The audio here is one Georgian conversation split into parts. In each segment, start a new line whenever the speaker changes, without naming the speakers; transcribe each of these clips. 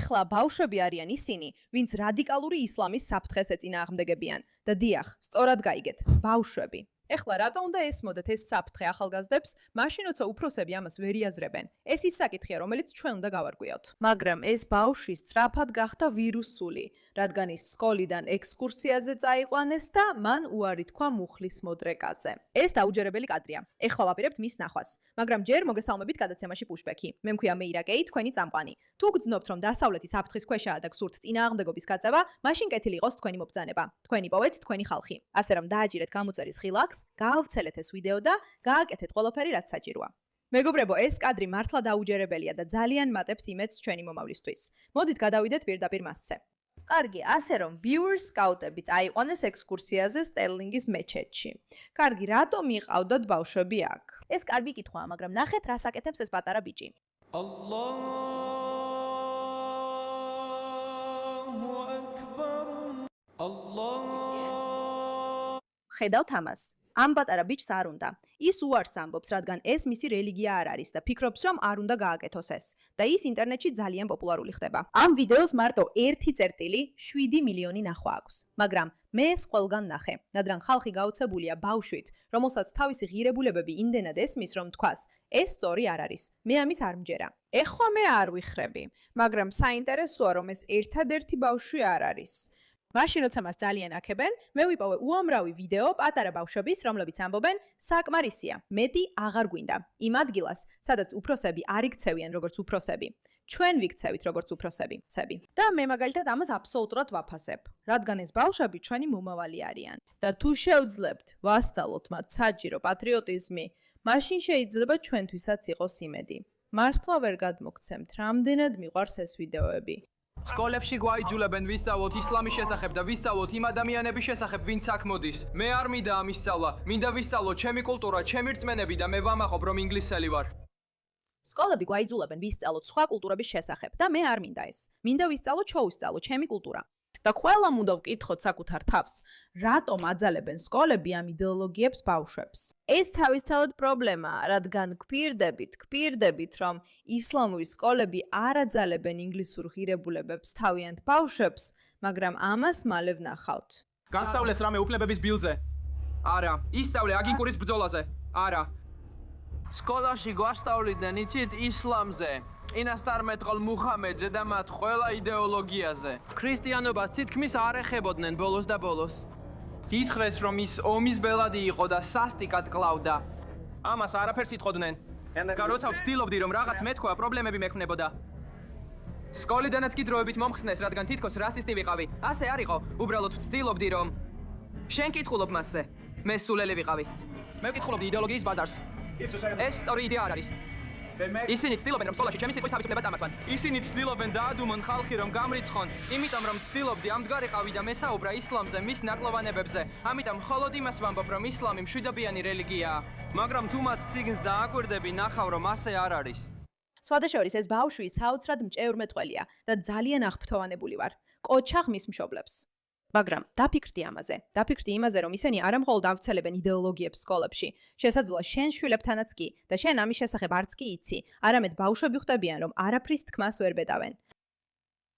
ეხლა ბავშვები არიან ისინი, ვინც რადიკალური ისლამის საფრთხეს ეწინააღმდეგებიან და დიახ, სწორად გაიგეთ, ბავშვები. ეხლა რატო უნდა ესმოდეთ ეს საფრთხე ახალგაზრდებს, მაშინ როცა უფროსები ამას ვერ იაზრებენ. ეს ის საკითხია, რომელიც ჩვენ უნდა გავარკვიოთ. მაგრამ ეს ბავშვი სწრაფად გახდა ვირუსული, რადგან ის სკოლიდან ექსკურსიაზე წაიყვანეს და მან უარი თქვა მუხლის მოდრეკაზე. ეს დაუჯერებელი კადრია. ეხლა ვაპირებთ მის ნახვას. მაგრამ ჯერ მოგესალმებით გადაცემაში პუშბექი. მე მქვია მეირაკეი, თქვენი წამყვანი. თუ გძნობთ, რომ დასავლეთი საფრთხის ქვეშაა და გსურთ წინააღმდეგობის გაწევა, მაშინ კეთილი იყოს თქვენი მობრძანება. თქვენი პოვეთ, თქვენი ხალხი. ასე რომ დააჭირეთ გამოწერის ხილაკს, გაავცელეთ ეს ვიდეო და გააკეთეთ ყველაფერი, რაც საჭიროა. მეგობრებო, ეს კადრი მართლა დაუჯერებელია და ძალიან მატებს იმედს ჩვენი მომავლისთვის. მოდით გადავიდეთ პირდაპირ მასზე. კარგი, ასე რომ viewers scout-ები წაიყვანეს ექსკურსიაზე სტერლინგის მეჩეთში. კარგი, რატომ იყავდათ ბავშვები აქ? ეს კარგი კითხვაა, მაგრამ ნახეთ, რას აკეთებს ეს პატარა ბიჭი. ხედავთ ამას? ამ პატარა ბიჭს არ უნდა. ის უარს ამბობს, რადგან ეს მისი რელიგია არ არის და ფიქრობს, რომ არ უნდა გააკეთოს ეს. და ის ინტერნეტში ძალიან პოპულარული ხდება. ამ ვიდეოს მარტო 1.7 მილიონი ნახვა აქვს. მაგრამ მე ეს ყველგან ნახე. რადგან ხალხი გაოცებულია ბავშვით, რომელსაც თავისი ღირებულებები იმდენად ესმის, რომ თქვას, ეს სწორი არ არის. მე ამის არ მჯერა. ეხლა მე არ ვიხრები, მაგრამ საინტერესოა, რომ ეს ერთადერთი ბავშვი არ არის. მაშინ როცა მას ძალიან აქებენ, მე ვიპოვე უამრავი ვიდეო პატარა ბავშვების, რომლებიც ამბობენ, საკმარისია, მეტი აღარ გვინდა. იმ ადგილას, სადაც უფროსები არ იქცევიან როგორც უფროსები. ჩვენ ვიქცევით როგორც უფროსები. და მე მაგალითად ამას აბსოლუტურად ვაფასებ, რადგან ეს ბავშვები ჩვენი მომავალი არიან. და თუ შევძლებთ ვასწავლოთ მათ საჭირო პატრიოტიზმი, მაშინ შეიძლება ჩვენთვისაც იყოს იმედი. მართლა ვერ გადმოგცემთ, რამდენად მიყვარს ეს ვიდეოები.
სკოლებში გვაიჯულებენ ვისწავლოთ ისლამის შესახებ და ვისწავლოთ იმ ადამიანების შესახებ, ვინც აქ მოდის. მე არ მინდა ამის სწავლა, მინდა ვისწავლოთ ჩემი კულტურა, ჩემი რწმენები და მე ვამაყობ, რომ ინგლისელი ვარ.
სკოლები გვაიძულებენ ვისწავლოთ სხვა კულტურების შესახებ და მე არ მინდა ეს. მინდა ვისწავლოთ შოუსწავლოთ ჩემი კულტურა. და ყველამ უნდა ვკითხოთ საკუთარ თავს, რატომ აძალებენ სკოლები ამ იდეოლოგიებს ბავშვებს? ეს თავისთავად პრობლემაა, რადგან გვპირდებით, რომ ისლამური სკოლები არ აძალებენ ინგლისურ ღირებულებებს თავიანთ ბავშვებს, მაგრამ ამას მალე ვნახავთ.
განსწავლეს რამე უფლებების ბილზე? არა. ისწავლე აგინკურის ბრძოლაზე? არა. სკოლაში გვასწავლიდნენ იცით ისლამზე. ინასტარმეტყოლ მუხამედზე და მათ ყველა იდეოლოგიაზე. ქრისტიანობას თითქმის არ ეხებოდნენ ბოლოს და ბოლოს. გითხრეს, რომ ის ომის ბელადი იყო და სასტიკად კლავდა. ამას არაფერს იტყოდნენ. და როცა ვცდილობდი, რომ რაღაც მეთქვა, პრობლემები მექმნებოდა. სკოლიდანაც კი დროებით მომხსნეს, რადგან თითქოს რასისტი ვიყავი. ასე არ იყო, უბრალოდ ვცდილობდი, რომ შენ კითხულობ მასზე. მე სულელი ვიყავი. მე ვკითხულობდი იდეოლოგიის ბაზარს. ეს სწორი იდეა არ არის. ისინი ცდილობენ, რომ სკოლაში ჩემი სიტყვის თავისუფლება წამართვან. ისინი ცდილობენ დაადუმონ ხალხი, რომ გამრიცხონ. იმიტომ, რომ ცდილობდი ამდღარიყავი და მესაუბრა ისლამზე, მის ნაკლოვანებებზე. ამიტომ მხოლოდ იმას ვამბობ, რომ ისლამი მშვიდობიანი რელიგიაა. მაგრამ თუ მათ წიგნს დააკვირდები, ნახავ, რომ ასე არ არის.
სხვადასხვა ეს ბავშვი საოცრად მჭევრმეტყველია და ძალიან აღფრთოვანებული ვარ. კოჩა ხმის მშობლებს. მაგრამ დაფიქრდი იმაზე, რომ ისინი არა მხოლოდ ავცელებენ იდეოლოგიებს სკოლებში, შესაძლოა შენ შვილებთანაც კი და შენ ამის შესახებ არც კი იცი, არამედ ბავშვები ხვდებიან, რომ არაფრის თქმას ვერ ბედავენ.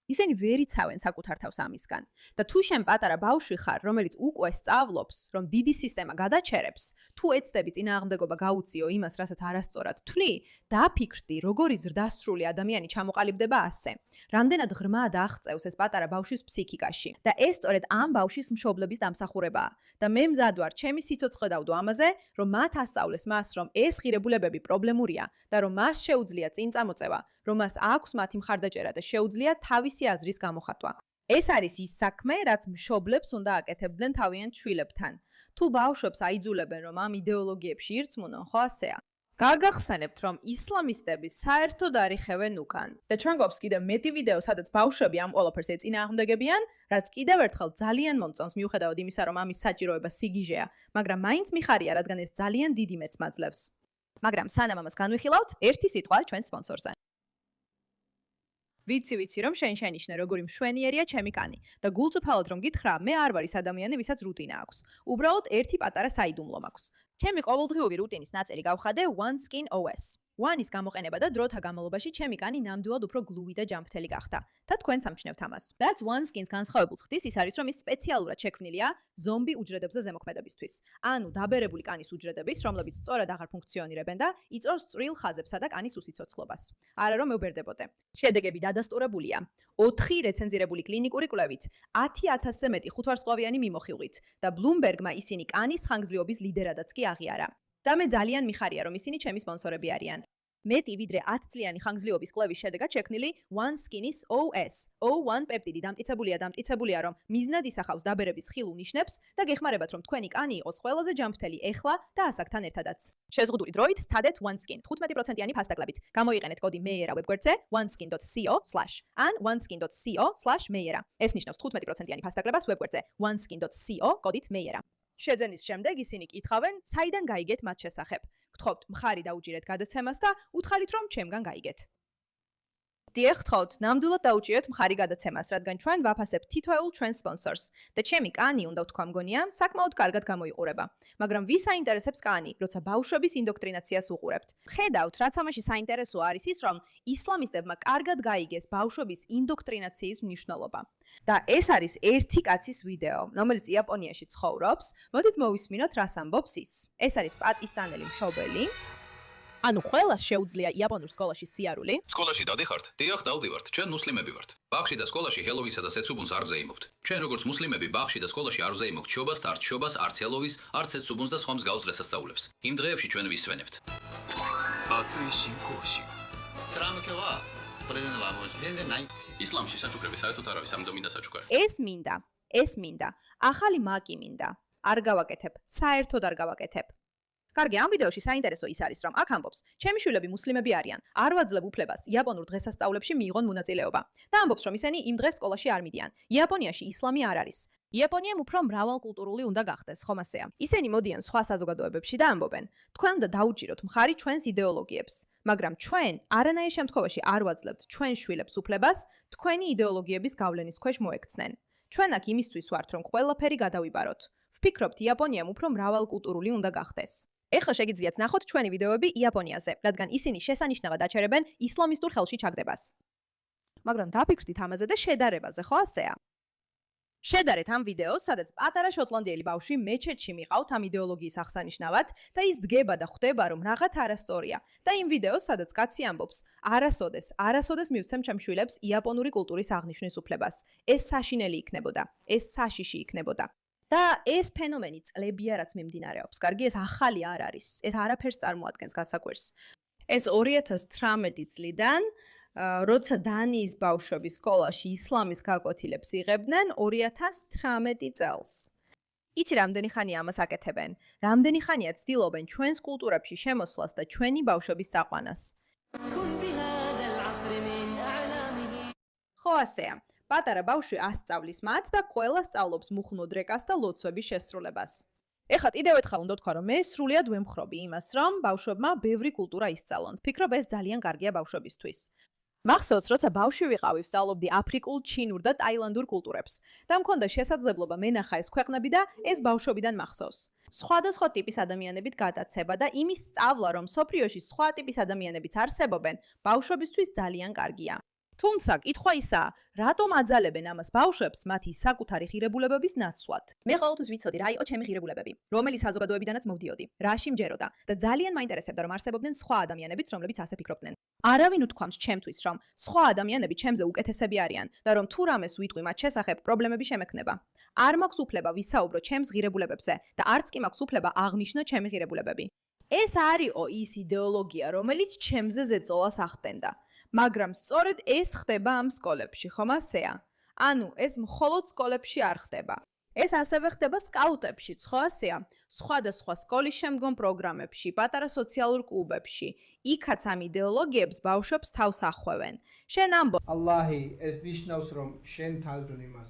ისინი ვერ იცავენ საკუთარ თავს ამისგან. და თუ შენ პატარა ბავშვი ხარ, რომელიც უკვე სწავლობს, რომ დიდი სისტემა გადაჩერებს, თუ ეცდები წინააღმდეგობა გაუწიო იმას, რასაც არასწორად თვლი, დაფიქრდი, როგორი ზრდასრული ადამიანი ჩამოყალიბდება ასე. რამდენად ღრმად აღწევს ეს პატარა ბავშვის ფსიქიკაში. და ეს სწორედ ამ ბავშვის მშობლების დამსახურებაა. და მე მზად ვარ ჩემი სიცოცხლე დავდო ამაზე, რომ მათ ასწავლეს მას, რომ ეს ღირებულებები პრობლემურია და რომ მას შეუძლია წინ წამოწევა, რომ მას აქვს მათი მხარდაჭერა და შეუძლია თავისი აზრის გამოხატვა. ეს არის ის საქმე, რაც მშობლებს უნდა აკეთებდნენ თავიანთ შვილებთან. თუ ბავშვებს აიძულებენ, რომ ამ იდეოლოგიებში ირწმუნონ, ხო ასეა. გაგახსენებთ, რომ ისლამისტები საერთოდ არ იხევენ უკან. და ჩვენ გვაქვს კიდევ მეტი ვიდეო, სადაც ბავშვები ამ ყველაფერს ეწინააღმდეგებიან, რაც კიდევ ერთხელ ძალიან მომწონს მიუხედავად იმისა, რომ ამის საჭიროება სიგიჟეა, მაგრამ მაინც მიხარია, რადგან ეს ძალიან დიდი მეტს მაძლევს. მაგრამ სანამ ამას განვიხილავთ, ერთი სიტყვა ჩვენ სპონსორზე. ვიცი, რომ შენ შენიშნე, როგორი მშვენიერია ჩემი კანი და გულწრფელად რომ გითხრა, მე არ ვარ ის ადამიანი, ვისაც რუტინა აქვს. უბრალოდ ერთი პატარა საიდუმლო მაქვს. ჩემი ყოველდღიური რუტინის ნაწილი გავხადე OneSkin OS. 1-ის გამოყენება და დროთა განმავლობაში ჩემი კანი ნამდვილად უფრო გლუვი და ჯამფრთელი გახდა. და თქვენ სამჩნევთ ამას. რაც 1-skins განსხვავებულს ხდის, ის არის, რომ ის სპეციალურად შექმნილია ზომბი უჯრედებზე ზემოქმედებისთვის. ანუ დაბერებული კანის უჯრედების, რომლებიც სწორად აღარ ფუნქციონირებენ და იწვევს წვრილ ხაზებსა და კანის უსიცოცხლობას. არა რომ მევბერდებოდე. შედეგები დადასტურებულია 4 რეცენზირებული კლინიკური კვლევით, 10,000-ზე მეტი ხუთვარსკვლავიანი მიმოხილვით და Bloomberg-მა ისინი კანის ხანგრძლივობის ლიდერადაც კი აღიარა. და მე ძალიან მიხარია, რომ ისინი ჩემი სპონსორები არიან. მეტი ვიდრე 10 წლიანი ხანგრძლივობის კვლევის შედეგად შექმნილი 1-skins OS, O1 პეპტიდი დამტკიცებულია, რომ მიზნად ისახავს დაბერების ხილულ ნიშნებს და გეხმარებათ, რომ თქვენი კანი იყოს ყველაზე ჯამფრთელი ეხლა და ასაკთან ერთადაც. შეზღუდული დროით სცადეთ 1-skin 15%-იანი ფასდაკლებით. გამოიყენეთ კოდი MEIERA ვებგვერდზე 1skin.co/ ან 1skin.co/MEIERA. ეს ნიშნავს 15%-იანი ფასდაკლებას ვებგვერდზე 1skin.co კოდით MEIERA. შეძენის შემდეგ ისინი კითხავენ, საიდან გაიგეთ მათ შესახებ. გთხოვთ, მხარი დაუჭირეთ გადაცემას და უთხარით, რომ ჩემგან გაიგეთ. დიახ, გთხოვთ, ნამდვილად დაუჭირეთ მხარი გადაცემას, რადგან ჩვენ ვაფასებთ თითოეულ ჩვენ სპონსორს და ჩემი კანი, უნდა ვთქვა, მგონია, საკმაოდ კარგად გამოიყურება. მაგრამ ვის აინტერესებს კანი, როცა ბავშვების ინდოქტრინაციას უყურებთ? ხედავთ, რაც ამაში საინტერესო არის ის, რომ ისლამისტებმა კარგად გაიგეს ბავშვების ინდოქტრინაციის მნიშვნელობა. და ეს არის ერთი კაცის ვიდეო, რომელიც იაპონიაში ცხოვრობს. მოდით მოვისმინოთ, რას ამბობს ის. ეს არის პაკისტანელი მშობელი. ანუ ყველას შეუძლია იაპონურ სკოლაში სიარული.
სკოლაში დადიხართ? დიახ, დავდივართ. ჩვენ მუსლიმები ვართ. ბაღში და სკოლაში ჰელოვინსა და სეცუბუნს არ ზეიმობთ. ჩვენ როგორც მუსლიმები ბაღში და სკოლაში არ ზეიმობთ შობას, თარჩობას, არც ჰელოვინს, არც სეცუბუნს და სხვა მსგავს დღესასწაულებს. იმ დღეებში ჩვენ ვისვენებთ. ისლამში საჩუქრები საერთოდ არავის ამიტომ მინდა საჩუქარი.
ეს მინდა. ახალი მაკი მინდა. არ გავაკეთებ, საერთოდ არ გავაკეთებ. კარგი, ამ ვიდეოში საინტერესო ის არის, რომ აქ ამბობს, ჩემი შვილები მუსლიმები არიან. არ ვაძლევ უფლებას იაპონურ დღესასწაულებში მიიღონ მონაწილეობა. და ამბობს, რომ ისინი იმ დღეს სკოლაში არ მიდიან. იაპონიაში ისლამი არ არის. იაპონიამ უფრო მრავალკულტურული უნდა გახდეს, ხომ ასეა. ისინი მოდიან სხვა საზოგადოებებში და ამბობენ, თქვენ უნდა დაუჭიროთ მხარი ჩვენს იდეოლოგიებს, მაგრამ ჩვენ არანაირ შემთხვევაში არ ვაძლევთ ჩვენ შვილებს უფლებას თქვენი იდეოლოგიების გავლენის ქვეშ მოექცნენ. ჩვენ აქ იმისთვის ვართ, რომ ყველაფერი გადავიბაროთ. ვფიქრობთ, იაპონიამ უფრო მრავალკულტურული უნდა გახდეს. ეხლა შეგიძლიათ ნახოთ ჩვენი ვიდეოები იაპონიაზე, რადგან ისინი შესანიშნავად აჩერებენ ისლამისტურ ხელში ჩაგდებას. მაგრამ დაფიქრდით ამაზე და შედარებაზე, ხო ასეა? შედარეთ ამ ვიდეოს, სადაც პატარა შოტლანდიელი ბავშვი მეჩეთში მიყავთ ამ იდეოლოგიის აღსანიშნავად და ის დგება და ხვდება, რომ რაღაც არასწორია. და იმ ვიდეოს, სადაც კაცი ამბობს, არასოდეს მივცემ ჩემ შვილებს იაპონური კულტურის აღნიშვნის უფლებას. ეს საშინელი იქნებოდა, ეს საშიში იქნებოდა. და ეს ფენომენი წლებია რაც მიმდინარეობს. კარგი, ეს ახალი არ არის. ეს არაფერს წარმოადგენს გასაკვირს. ეს 2018 წლიდან როცა დანიის ბავშვები სკოლაში ისლამის გაკვეთილებს იღებდნენ 2018 წელს. იცი რამდენი ხანია ამას აკეთებენ? რამდენი ხანია ცდილობენ ჩვენს კულტურებში შემოსვლას და ჩვენი ბავშვების წაყვანას? ხო ასეა. პატარა ბავშვი ასწავლის მათ და ყველა სწავლობს მუხლმოდრეკას და ლოცვების შესრულებას. ეხლა კიდევ ერთხელ უნდა ვთქვა, რომ მე სრულიად ვემხრობი იმას, რომ ბავშვებმა ბევრი კულტურა ისწავლონ. ვფიქრობ, ეს ძალიან კარგია ბავშვებისთვის. მახსოვს, როცა ბავშვი ვიყავი, ვსწავლობდი აფრიკულ, ჩინურ და ტაილანდურ კულტურებს და მქონდა შესაძლებლობა მენახა ეს ქვეყნები და ეს ბავშვობიდან მახსოვს. სხვადასხვა ტიპის ადამიანებით გადაცება და იმის სწავლა, რომ სოფლიოში სხვა ტიპის ადამიანებიც არსებობენ, ბავშვებისთვის ძალიან კარგია. თუმცა, კითხვა ისაა, რატომ აძალებენ ამას ბავშვებს მათი საკუთარი ღირებულებების ნაცვლად? მე ყოველთვის ვიცოდი, რა იყო ჩემი ღირებულებები, რომელი საზოგადოებიდანაც მოვდიოდი, რაში მჯეროდა და ძალიან მაინტერესებდა, რომ არსებობდნენ სხვა ადამიანებიც, რომლებიც ასე ფიქრობდნენ. არავინ უთქვამს ჩემთვის, რომ სხვა ადამიანები ჩემზე უკეთესები არიან და რომ თუ რამეს ვიტყვი მათ შესახებ, პრობლემები შემექნება. არ მაქვს უფლება ვისაუბრო ჩემს ღირებულებებზე და არც კი მაქვს უფლება აღნიშნო ჩემი ღირებულებები. ეს არისო ის იდეოლოგია, რომელიც ჩემზე ზეწოლას ახდენდა. მაგრამ სწორედ ეს ხდება ამ სკოლებში, ხომ ასეა? ანუ ეს მხოლოდ სკოლებში არ ხდება. ეს ასევე ხდება სკაუტებშიც, ხო ასეა? სხვადასხვა სკოლის შემდგომ პროგრამებში, პატარა სოციალურ კლუბებში. იქაც ამ იდეოლოგიებს ბავშვებს თავს ახვევენ. შენ ამბობ,
ალლაჰი, ეს ნიშნავს, რომ შენ თალდუნ იმას.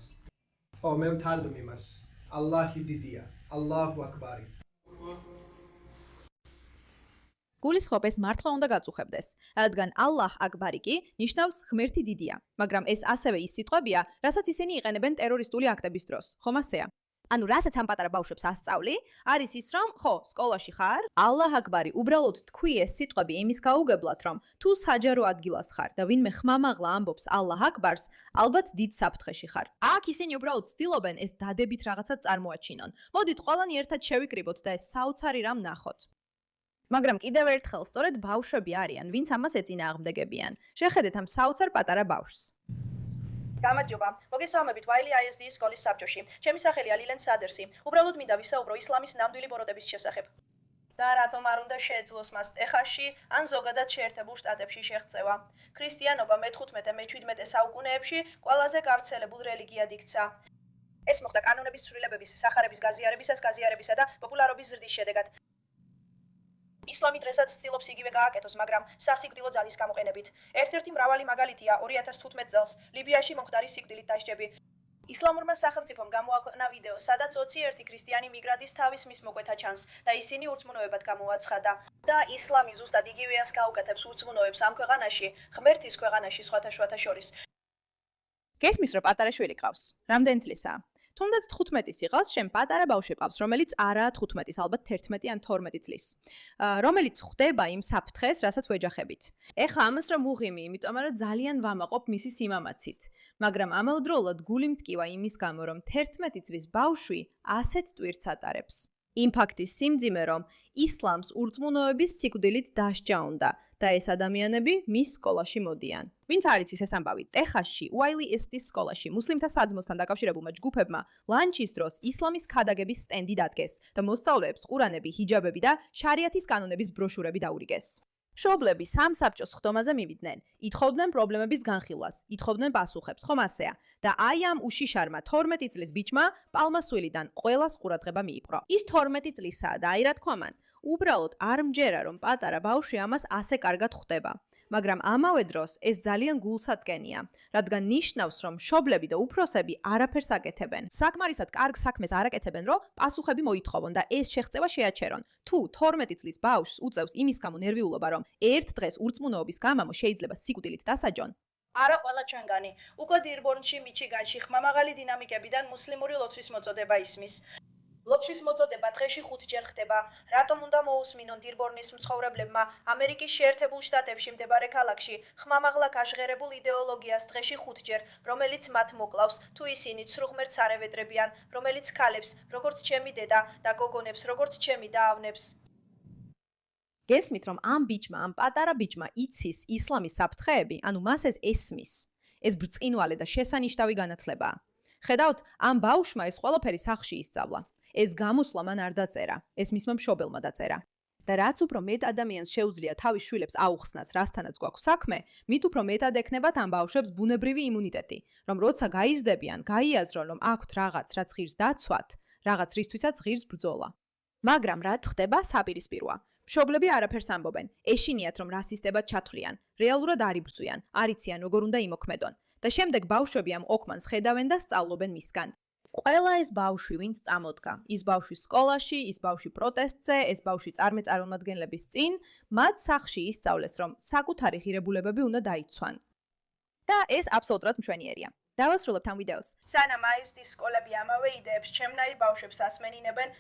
მე ვთალდუმ იმას. ალლაჰი დიდია. ალლაჰუ აკბარი.
გულისხმობ ეს მართლა უნდა გაწუხებდეს, რადგან ალლაჰ აკბარი კი ნიშნავს ღმერთი დიდია, მაგრამ ეს ასევე ის სიტყვებია, რასაც ისინი იყენებენ ტერორისტული აქტების დროს, ხომ ასეა? ანუ რასაც ამ პატარა ბავშვებს ასწავლი, არის ის, რომ ხო, სკოლაში ხარ, ალლაჰ აკბარი, უბრალოდ თქვი ეს სიტყვები იმის გაუგებლად, რომ თუ საჯარო ადგილას ხარ და ვინმე ხმამაღლა ამბობს ალლაჰ აკბარს, ალბათ დიდ საფრთხეში ხარ. აქ ისინი უბრალოდ ცდილობენ ეს დადებით რაღაცა წარმოაჩინონ. მოდით ყველანი ერთად შევიკრიბოთ და ეს საოცარი რამ ნახოთ. მაგრამ კიდევ ერთხელ, სწორედ ბავშვები არიან, ვინც ამას ეწინააღმდეგებიან. შეხედეთ ამ საოცარ პატარა ბავშვს.
გამარჯობა. მოგესალმებით Wiley ISD-ის სკოლის საბჭოში. ჩემი სახელია ლილენ სადერსი. უბრალოდ მინდა ვისაუბრო ისლამის ნამდვილი ბოროტების შესახებ. და რატომ არ უნდა შეეძლოს მას ტეხასში ან ზოგადად შეერთებულ შტატებში შეღწევა. ქრისტიანობა მე-15-მე-17 საუკუნეებში ყველაზე გავრცელებულ რელიგიად იქცა. ეს მოხდა კანონების ცვლილებების, სახარების გაზიარებისა და პოპულარობის ზრდის შედეგად. ისლამი დღესაც ცდილობს იგივე გააკეთოს, მაგრამ სასიკვდილო ძალის გამოყენებით. ერთ-ერთი მრავალი მაგალითია 2015 წელს ლიბიაში მომხდარი სიკვდილით დასჯები. ისლამურმა სახელმწიფომ გამოაქვეყნა ვიდეო, სადაც 21 ქრისტიანი მიგრანტის თავის მის მოკვეთა ჩანს და ისინი ურწმუნოებად გამოაცხადა. და ისლამი ზუსტად იგივეას გაუკეთებს ურწმუნოებს ამ ქვეყანაში, ღმერთის ქვეყანაში სხვათა შორის.
გესმის, რომ პატარა შვილი ყავს. რამდენი წლისაა? თუნდაც 15-ის იყავს, შენ პატარა ბავშვი ყავს, რომელიც არაა 15-ის, ალბათ 11 ან 12 წლის. რომელიც ხვდება იმ საფრთხეს, რასაც ვეჯახებით. ეხა ამას რომ უღიმი, იმიტომ რომ ძალიან ვამაყობ მისი სიმამაცით. მაგრამ ამავდროულად გული მტკივა იმის გამო, რომ 11 წლის ბავშვი ასეთ ტვირთს ატარებს. იმ ფაქტის სიმძიმე, რომ ისლამს ურწმუნოების სიკვდილით დასჯა უნდა და ეს ადამიანები მის სკოლაში მოდიან. ვინც არ იცის ეს ამბავი, ტეხასში, Wiley ISD-ის სკოლაში მუსლიმთა საძმოსთან დაკავშირებულმა ჯგუფებმა ლანჩის დროს ისლამის ქადაგების სტენდი დადგეს და მოსწავლეებს ყურანები, ჰიჯაბები და შარიათის კანონების ბროშურები დაურიგეს. მშობლები სამ საბჭოს ხდომაზე მივიდნენ, ითხოვდნენ პრობლემების განხილვას, ითხოვდნენ პასუხებს, ხომ ასეა? და აი ამ უშიშარმა 12 წლის ბიჭმა პალმასვილიდან ყველას ყურადღება მიიპყრო. ის 12 წლისაა და აი რა თქვა მან, უბრალოდ არ მჯერა რომ პატარა ბავშვი ამას ასე კარგად ხვდება. მაგრამ ამავე დროს ეს ძალიან გულსატკენია, რადგან ნიშნავს, რომ მშობლები და უფროსები არაფერს აკეთებენ. საკმარისად კარგ საქმეს არ აკეთებენ, რომ პასუხები მოითხოვონ და ეს შეღწევა შეაჩერონ. თუ 12 წლის ბავშვს უწევს იმის გამო ნერვიულობა, რომ ერთ დღეს ურწმუნოობის გამამო შეიძლება სიკვდილით დასაჯონ.
არა ყველა ჩვენგანი. უკვე დირბორნში, მიჩიგანში ხმამაღალი დინამიკებიდან მუსლიმური ლოცვის მოწოდება ისმის. ლოცვის მოწოდება დღეში 5 ჯერ ხდება. რატომ უნდა მოусმინონ დირბორნის მცხოვრებლებმა ამერიკის შეერთებულ შტატებში მდებარე ქალაქში ხმამაღლა გაჟღერებულ იდეოლოგიას დღეში 5 ჯერ, რომელიც მათ მოკლავს, თუ ისინი ცრუღმერც არ ევედრებიან, რომელიც ქალებს, როგორც ჩემი დედა და გოგონებს, როგორც ჩემი დაავნებს.
გესმით, რომ ამ ბიჭმა, ამ პატარა ბიჭმა იცის ისლამის საფრთხეები, ანუ მას ეს ესმის. ეს ბრწყინვალე და შესანიშნავი განათლებაა. ხედავთ, ამ ბავშვმა ეს ყველაფერი სახლში ისწავლა. ეს გამოსვლა მან არ დაწერა, ეს მისმა მშობელმა დაწერა. და რაც უფრო მეტ ადამიანს შეუძლია თავის შვილებს აუხსნას, რასთანაც გვაქვს საქმე, მით უფრო მეტად ექნებათ ამ ბავშვებს ბუნებრივი იმუნიტეტი, რომ როცა გაიზრდებიან, გაიაზრონ, რომ აქვთ რაღაც, რაც ღირს დაცვათ, რაღაც რისთვისაც ღირს ბრძოლა. მაგრამ რა ხდება საპირისპიროა? მშობლები არაფერს ამბობენ, ეშინიათ, რომ რასისტებად ჩათვლიან, რეალურად არ იბრძვიან, არ იციან როგორ უნდა იმოქმედონ და შემდეგ ბავშვები ამ ოქმანს ხედავენ და სწავლობენ მისგან. ყველა ეს ბავშვი, ვინც წამოდგა, ის ბავშვი სკოლაში, ის ბავშვი პროტესტზე, ეს ბავშვი წარმომადგენლების წინ, მათ სახლში ისწავლეს, რომ საკუთარი ღირებულებები უნდა დაიცვან. და ეს აბსოლუტურად მშვენიერია. დავასრულებთ ამ ვიდეოს.
სანამ ISD-ის სკოლები ამავე იდეებს ჩემნაირ ბავშვებს ასმენინებენ,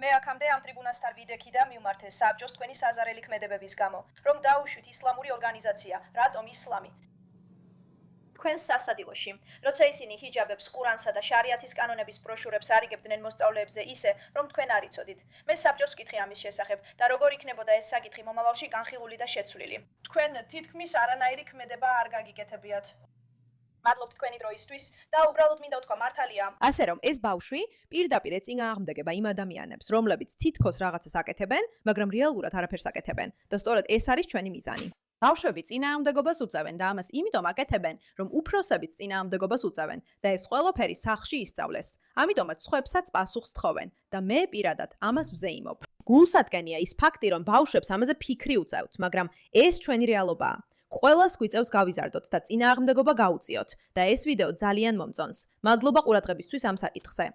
მე აქამდე ამ ტრიბუნასთან ვიდექი და მივმართე საბჭოს თქვენი საზარელი ქმედებების გამო, რომ დაუშვით ისლამური ორგანიზაცია, რატომ ისლამი? თქვენს სასადილოში, როცა ისინი ჰიჯაბებს, ყურანსა და შარიათის კანონების ბროშურებს არიგებდნენ მოსწავლეებზე ისე, რომ თქვენ არ იცოდით. მე საბჭოს ვკითხე ამის შესახებ და როგორ იქნებოდა ეს საკითხი მომავალში განხილული და შეცვლილი. თქვენ თითქმის არანაირი ქმედება არ გაგიკეთებიათ. მადლობთ თქვენი დროისთვის და უბრალოდ მინდა ვთქვა მართალია.
ასე რომ ეს ბავშვი პირდაპირ ეწინააღმდეგება იმ ადამიანებს, რომლებიც თითქოს რაღაცას აკეთებენ, მაგრამ რეალურად არაფერს აკეთებენ და სწორედ ეს არის ჩვენი მიზანი. ბავშვები წინააღმდეგობას უწევენ და ამას იმიტომ აკეთებენ, რომ უფროსებიც წინააღმდეგობას უწევენ და ეს ყველაფერი სახლში ისწავლეს. ამიტომაც სხვებსაც პასუხს თხოვენ და მე პირადად ამას ვზეიმობ. გულსატკენია ის ფაქტი, რომ ბავშვებს ამაზე ფიქრი უწევთ, მაგრამ ეს ჩვენი რეალობაა. ყველას გვიწევს გავიზარდოთ და წინააღმდეგობა გაუწიოთ და ეს ვიდეო ძალიან მომწონს. მადლობა ყურადღებისთვის ამ საკითხზე.